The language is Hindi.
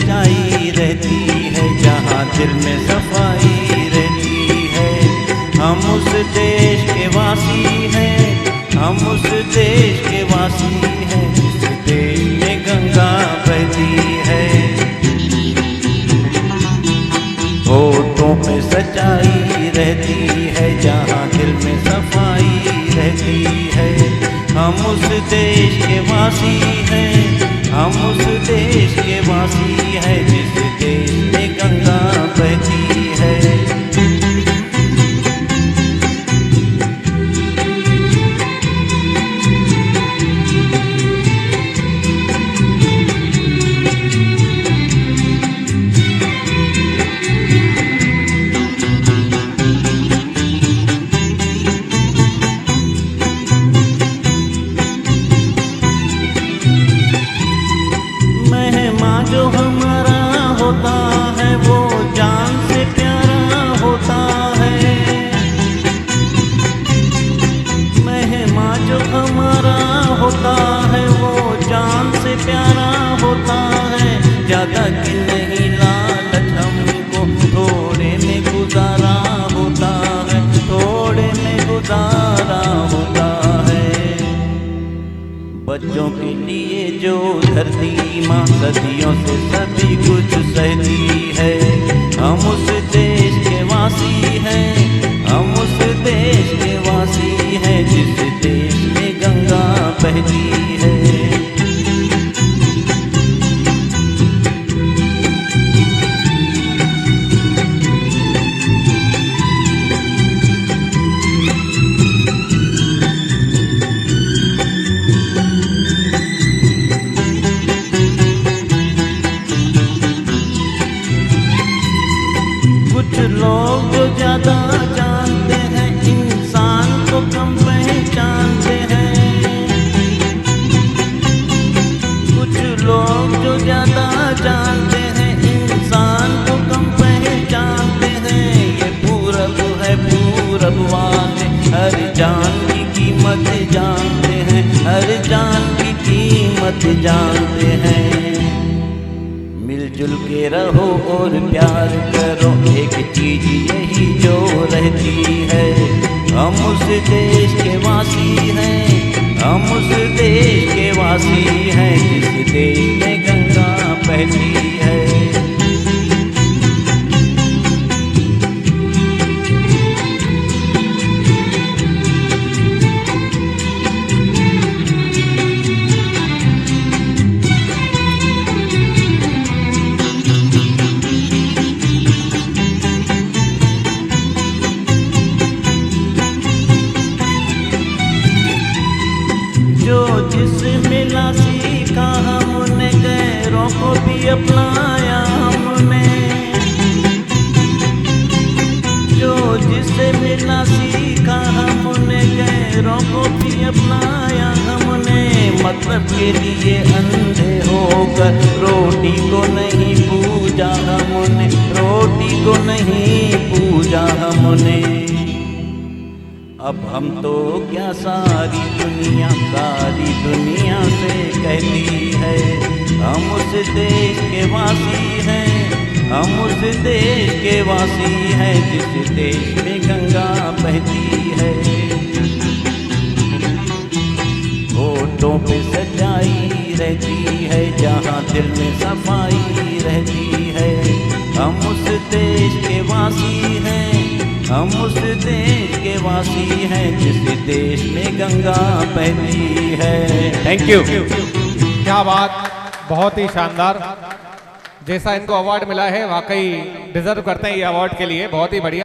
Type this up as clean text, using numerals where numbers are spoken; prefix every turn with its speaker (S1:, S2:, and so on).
S1: सच्चाई रहती है, जहाँ दिल में सफाई रहती है। हम उस देश के वासी हैं, हम उस देश के वासी हैं, जिस देश में गंगा बहती है। होठों पे सच्चाई रहती है, जहाँ दिल में सफाई रहती है। हम उस देश के वासी हैं, हम उस देश के वासी हैं, जिस देश में गंगा बहती है। जो हमारा होता है वो जान से प्यारा होता है। मेहमान जो हमारा होता है वो जान से प्यारा होता है। ज्यादा की नहीं लालच हमको थोड़े में गुजारा होता है, थोड़े में गुजारा होता है। बच्चों के लिए जो धरती माँ सदियों से सभी कुछ सहती है। हम उस देश के वासी हैं, हम उस देश के वासी हैं, जिस देश में गंगा बहती है। कुछ लोग जो ज्यादा जानते हैं, इंसान को कम पहचानते हैं। कुछ लोग जो ज्यादा जानते हैं, इंसान को कम पहचानते हैं। ये पूरब है, पूरब वाले हर जान की कीमत जानते हैं, हर जान की कीमत जानते हैं। मिलजुल के रहो और प्यार करो, एक चीज यही जो रहती है। हम उस देश के वासी हैं, हम उस देश के वासी हैं, जिस देश में गंगा बहती है। जो जिसे मिला सीखा हमने, गैरों को भी अपनाया हमने। जो जिसे मिला सीखा हमने, गैरों को भी अपनाया हमने। मतलब के लिए अंधे होकर रोटी को नहीं पूजा हमने, रोटी को नहीं पूजा हमने। अब हम तो क्या सारी दुनिया से कहती है। हम उस देश के वासी हैं, हम उस देश के वासी हैं, जिस देश में गंगा बहती है। होठों पे सच्चाई रहती है, जहाँ दिल में सफाई रहती है। हम उस देश के वासी हैं, हम उस देश के वासी हैं, जिस देश में गंगा बहती है।
S2: Thank you. क्या बात, बहुत ही शानदार। जैसा इनको अवार्ड मिला है वाकई डिजर्व करते हैं ये अवार्ड के लिए, बहुत ही बढ़िया।